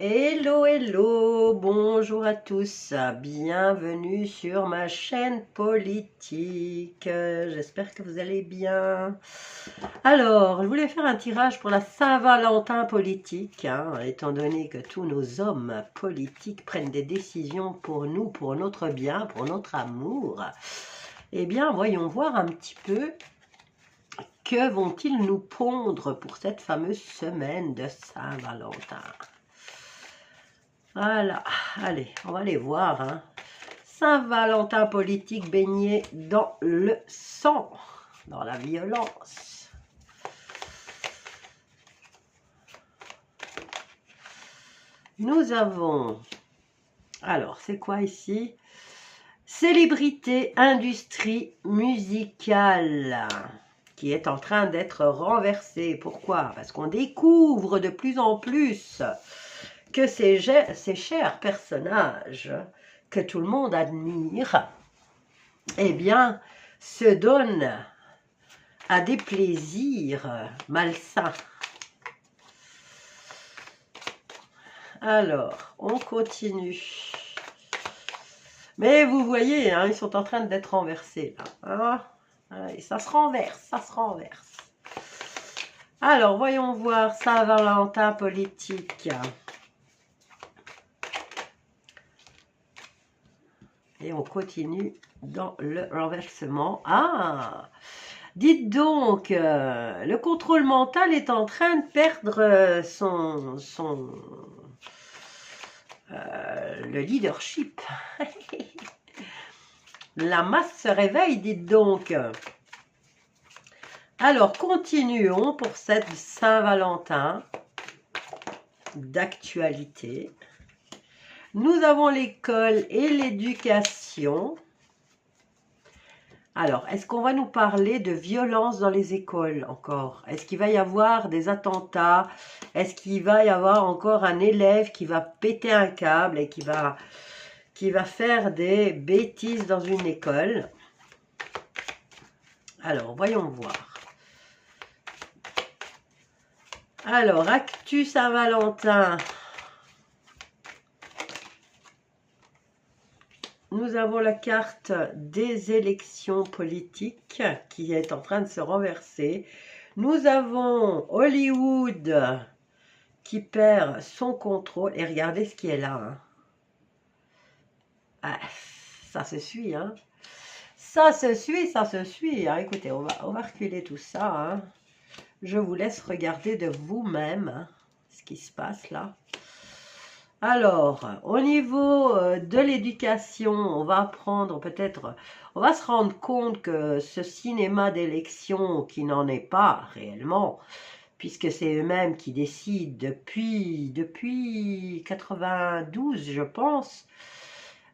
Hello, hello, bonjour à tous, bienvenue sur ma chaîne politique, j'espère que vous allez bien. Alors, je voulais faire un tirage pour la Saint-Valentin politique, étant donné que tous nos hommes politiques prennent des décisions pour nous, pour notre bien, pour notre amour. Eh bien, voyons voir un petit peu que vont-ils nous pondre pour cette fameuse semaine de Saint-Valentin. Voilà, allez, on va les voir. Saint-Valentin politique baigné dans le sang, dans la violence. Nous avons, alors c'est quoi ici? Célébrité, industrie musicale, qui est en train d'être renversée. Pourquoi? Parce qu'on découvre de plus en plus que ces chers personnages que tout le monde admire, eh bien, se donnent à des plaisirs malsains. Alors, on continue. Mais vous voyez, ils sont en train d'être renversés, là. Et ça se renverse, ça se renverse. Alors, voyons voir Saint-Valentin politique. Et on continue dans le renversement. Ah! Dites donc, le contrôle mental est en train de perdre le leadership. La masse se réveille, dites donc. Alors, continuons pour cette Saint-Valentin d'actualité. Nous avons l'école et l'éducation. Alors, est-ce qu'on va nous parler de violence dans les écoles encore? Est-ce qu'il va y avoir des attentats? Est-ce qu'il va y avoir encore un élève qui va péter un câble et qui va faire des bêtises dans une école? Alors, voyons voir. Alors, Actu Saint-Valentin. Nous avons la carte des élections politiques qui est en train de se renverser. Nous avons Hollywood qui perd son contrôle. Et regardez ce qui est là. Ah, ça se suit. Ça se suit, ça se suit. Écoutez, on va reculer tout ça. Je vous laisse regarder de vous-même ce qui se passe là. Alors, au niveau de l'éducation, on va apprendre peut-être, on va se rendre compte que ce cinéma d'élection, qui n'en est pas réellement, puisque c'est eux-mêmes qui décident depuis 92, je pense,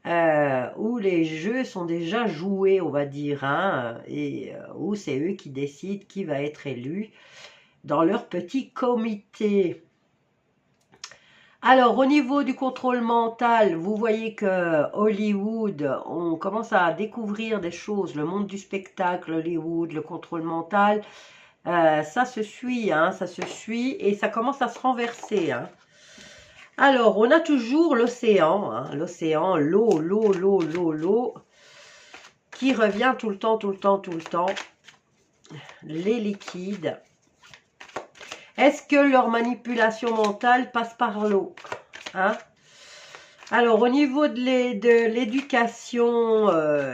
où les jeux sont déjà joués, on va dire, et où c'est eux qui décident qui va être élu dans leur petit comité. Alors, au niveau du contrôle mental, vous voyez que Hollywood, on commence à découvrir des choses, le monde du spectacle, Hollywood, le contrôle mental, ça se suit, ça se suit et ça commence à se renverser. Alors, on a toujours l'océan, l'eau, qui revient tout le temps, les liquides. Est-ce que leur manipulation mentale passe par l'eau? Alors, au niveau de l'éducation,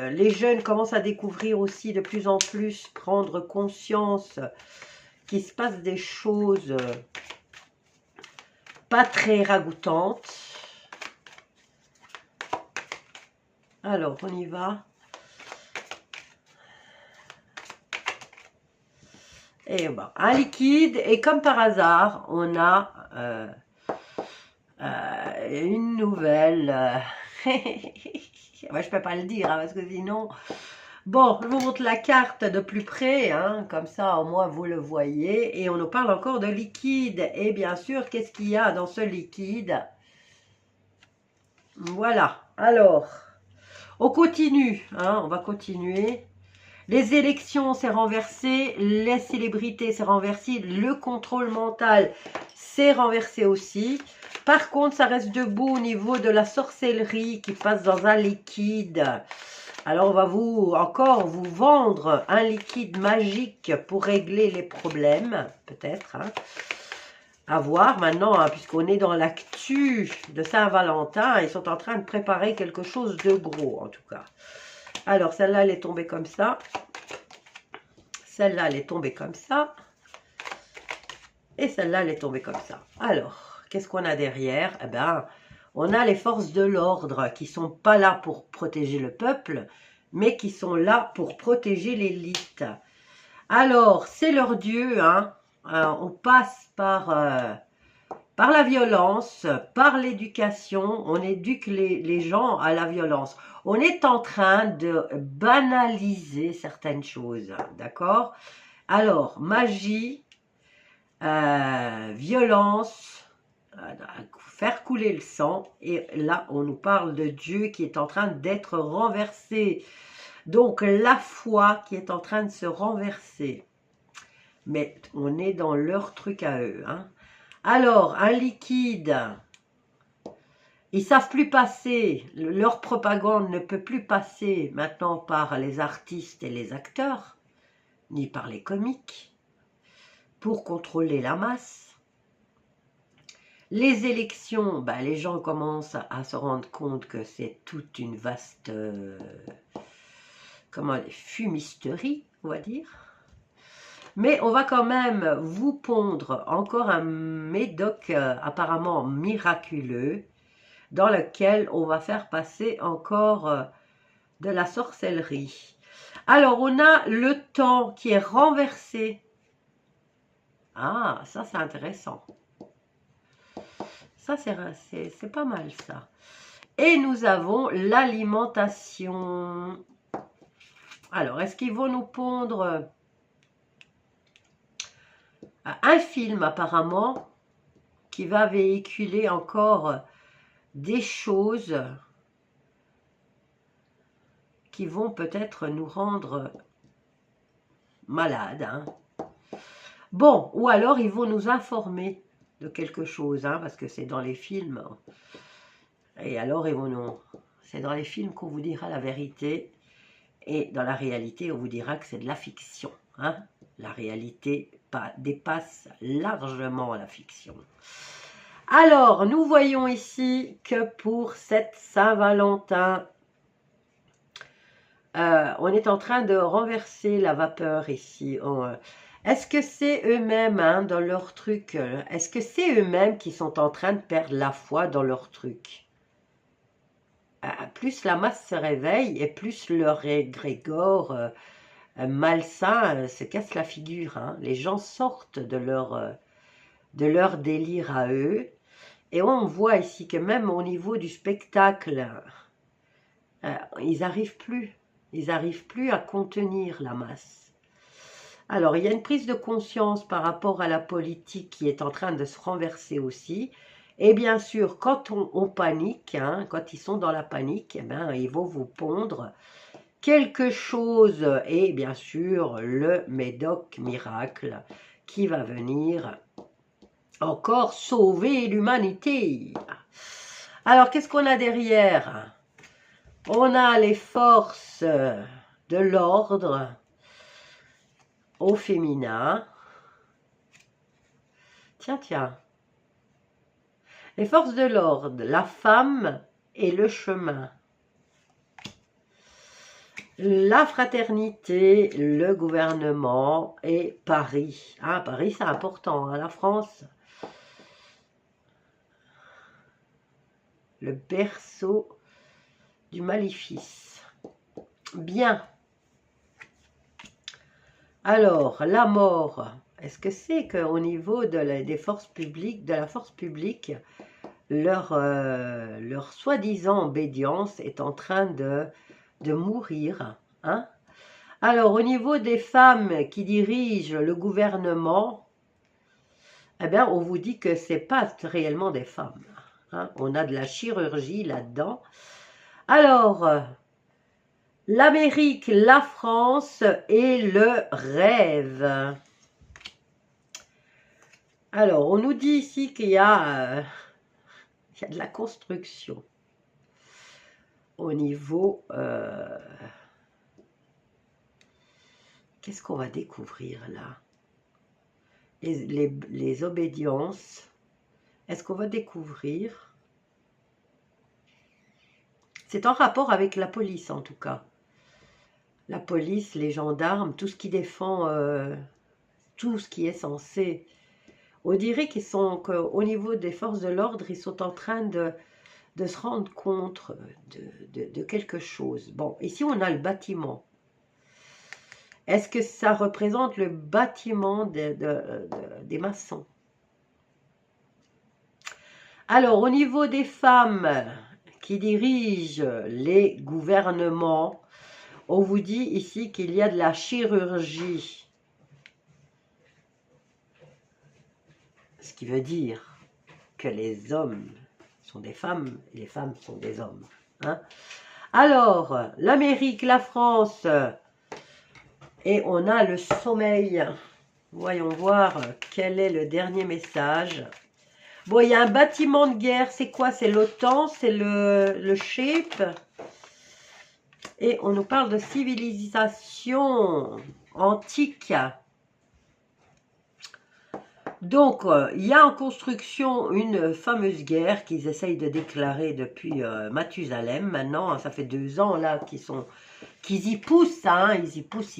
les jeunes commencent à découvrir aussi de plus en plus, prendre conscience qu'il se passe des choses pas très ragoûtantes. Alors, on y va. Et bon, un liquide, et comme par hasard, on a une nouvelle. Ouais, je peux pas le dire, parce que sinon... Bon, je vous montre la carte de plus près, comme ça au moins vous le voyez. Et on nous parle encore de liquide. Et bien sûr, qu'est-ce qu'il y a dans ce liquide? Voilà, alors, on continue, on va continuer. Les élections, c'est renversé. Les célébrités, c'est renversé. Le contrôle mental, c'est renversé aussi. Par contre, ça reste debout au niveau de la sorcellerie qui passe dans un liquide. Alors, on va vous vendre un liquide magique pour régler les problèmes, peut-être. Hein. À voir maintenant, hein, puisqu'on est dans l'actu de Saint-Valentin. Ils sont en train de préparer quelque chose de gros, en tout cas. Alors, celle-là, elle est tombée comme ça. Celle-là, elle est tombée comme ça. Et celle-là, elle est tombée comme ça. Alors, qu'est-ce qu'on a derrière? Eh bien, on a les forces de l'ordre qui ne sont pas là pour protéger le peuple, mais qui sont là pour protéger l'élite. Alors, c'est leur dieu, hein. On passe par la violence, par l'éducation, on éduque les gens à la violence. On est en train de banaliser certaines choses, d'accord? Alors, magie, violence, faire couler le sang, et là, on nous parle de Dieu qui est en train d'être renversé. Donc, la foi qui est en train de se renverser. Mais on est dans leur truc à eux, hein. Alors, un liquide, ils ne savent plus passer, leur propagande ne peut plus passer maintenant par les artistes et les acteurs, ni par les comiques, pour contrôler la masse. Les élections, ben, les gens commencent à se rendre compte que c'est toute une vaste fumisterie, on va dire. Mais on va quand même vous pondre encore un médoc apparemment miraculeux dans lequel on va faire passer encore de la sorcellerie. Alors, on a le temps qui est renversé. Ah, ça c'est intéressant. Ça c'est pas mal ça. Et nous avons l'alimentation. Alors, est-ce qu'ils vont nous pondre un film apparemment qui va véhiculer encore des choses qui vont peut-être nous rendre malades. Hein. Bon, ou alors ils vont nous informer de quelque chose, hein, parce que c'est dans les films. Et alors ils vont nous... C'est dans les films qu'on vous dira la vérité. Et dans la réalité, on vous dira que c'est de la fiction. Hein. La réalité dépasse largement la fiction. Alors, nous voyons ici que pour cette Saint-Valentin, on est en train de renverser la vapeur ici. Est-ce que c'est eux-mêmes, hein, dans leur truc, est-ce que c'est eux-mêmes qui sont en train de perdre la foi dans leur truc? Plus la masse se réveille et plus leur égrégore malsain se casse la figure. Hein. Les gens sortent de leur délire à eux. Et on voit ici que même au niveau du spectacle, ils n'arrivent plus. Ils n'arrivent plus à contenir la masse. Alors, il y a une prise de conscience par rapport à la politique qui est en train de se renverser aussi. Et bien sûr, quand on panique, hein, quand ils sont dans la panique, eh ben, ils vont vous pondre quelque chose. Et bien sûr, le médoc miracle qui va venir encore sauver l'humanité. Alors, qu'est-ce qu'on a derrière? On a les forces de l'ordre au féminin. Tiens. Les forces de l'ordre, la femme et le chemin. La fraternité, le gouvernement et Paris. Ah, Paris, c'est important, hein, la France. Le berceau du maléfice. Bien. Alors, la mort. Est-ce que c'est qu'au niveau des forces publiques, de la force publique, leur soi-disant obédience est en train de mourir, hein? Alors, au niveau des femmes qui dirigent le gouvernement, eh bien, on vous dit que ce n'est pas réellement des femmes. Hein? On a de la chirurgie là-dedans. Alors, L'Amérique, la France et le rêve. Alors, on nous dit ici qu'il y a de la construction au niveau... qu'est-ce qu'on va découvrir là? Les obédiences. Est-ce qu'on va découvrir? C'est en rapport avec la police en tout cas. La police, les gendarmes, tout ce qui défend, tout ce qui est censé. On dirait qu'ils sont, qu'au niveau des forces de l'ordre, ils sont en train de se rendre compte de quelque chose. Bon, ici on a le bâtiment. Est-ce que ça représente le bâtiment des maçons? Alors, au niveau des femmes qui dirigent les gouvernements, on vous dit ici qu'il y a de la chirurgie. Ce qui veut dire que les hommes sont des femmes et les femmes sont des hommes. Hein? Alors, l'Amérique, la France, et on a le sommeil. Voyons voir quel est le dernier message. Bon, il y a un bâtiment de guerre. C'est quoi? C'est l'OTAN, c'est le SHAPE. Et on nous parle de civilisation antique. Donc, il y a en construction une fameuse guerre qu'ils essayent de déclarer depuis Mathusalem. Maintenant, ça fait 2 ans là qu'ils y poussent, hein, ils y poussent.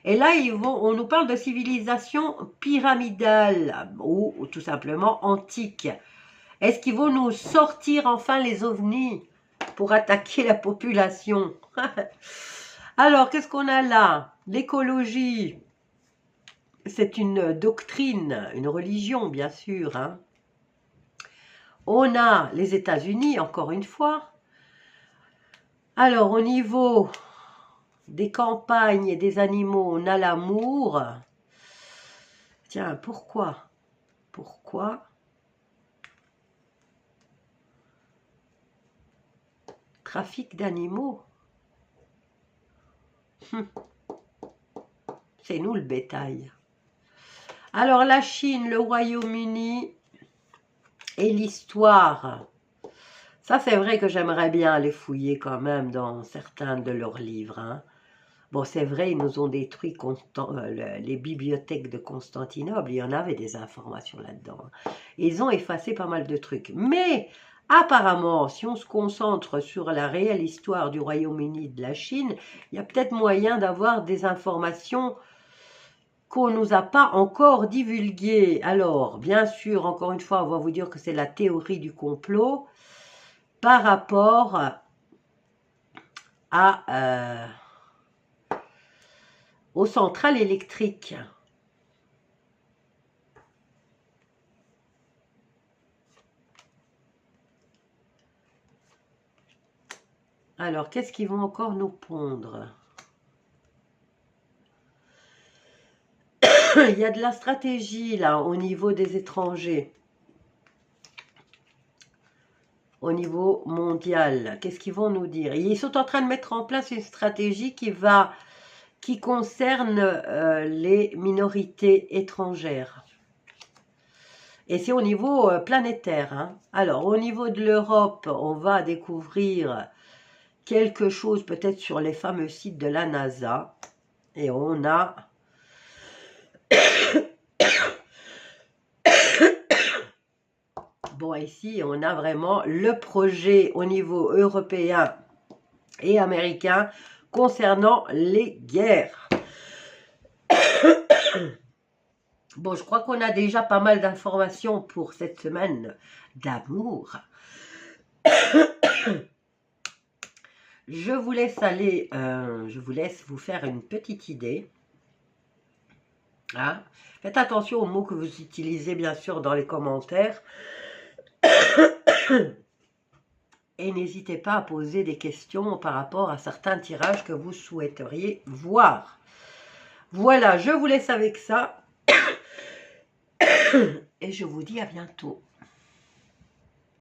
Et là, on nous parle de civilisation pyramidale ou tout simplement antique. Est-ce qu'ils vont nous sortir enfin les ovnis pour attaquer la population? Alors, qu'est-ce qu'on a là? L'écologie. C'est une doctrine, une religion, bien sûr. Hein. On a les États-Unis, encore une fois. Alors, au niveau des campagnes et des animaux, on a l'amour. Tiens, pourquoi? Pourquoi? Trafic d'animaux. C'est nous le bétail. Alors, la Chine, le Royaume-Uni et l'histoire. Ça, c'est vrai que j'aimerais bien aller fouiller quand même dans certains de leurs livres. Hein. Bon, c'est vrai, ils nous ont détruit les bibliothèques de Constantinople. Il y en avait des informations là-dedans. Ils ont effacé pas mal de trucs. Mais, apparemment, si on se concentre sur la réelle histoire du Royaume-Uni et de la Chine, il y a peut-être moyen d'avoir des informations qu'on ne nous a pas encore divulguées. Alors, bien sûr, encore une fois, on va vous dire que c'est la théorie du complot par rapport à... aux centrales électriques. Alors, qu'est-ce qu'ils vont encore nous pondre? Il y a de la stratégie, là, au niveau des étrangers. Au niveau mondial. Qu'est-ce qu'ils vont nous dire? Ils sont en train de mettre en place une stratégie qui concerne les minorités étrangères. Et c'est au niveau planétaire. Hein. Alors, au niveau de l'Europe, on va découvrir quelque chose peut-être sur les fameux sites de la NASA. Et on a... Bon, ici, on a vraiment le projet au niveau européen et américain concernant les guerres. Bon, je crois qu'on a déjà pas mal d'informations pour cette semaine d'amour. Je vous laisse aller, je vous laisse vous faire une petite idée. Hein? Faites attention aux mots que vous utilisez, bien sûr, dans les commentaires. Et n'hésitez pas à poser des questions par rapport à certains tirages que vous souhaiteriez voir. Voilà, je vous laisse avec ça. Et je vous dis à bientôt.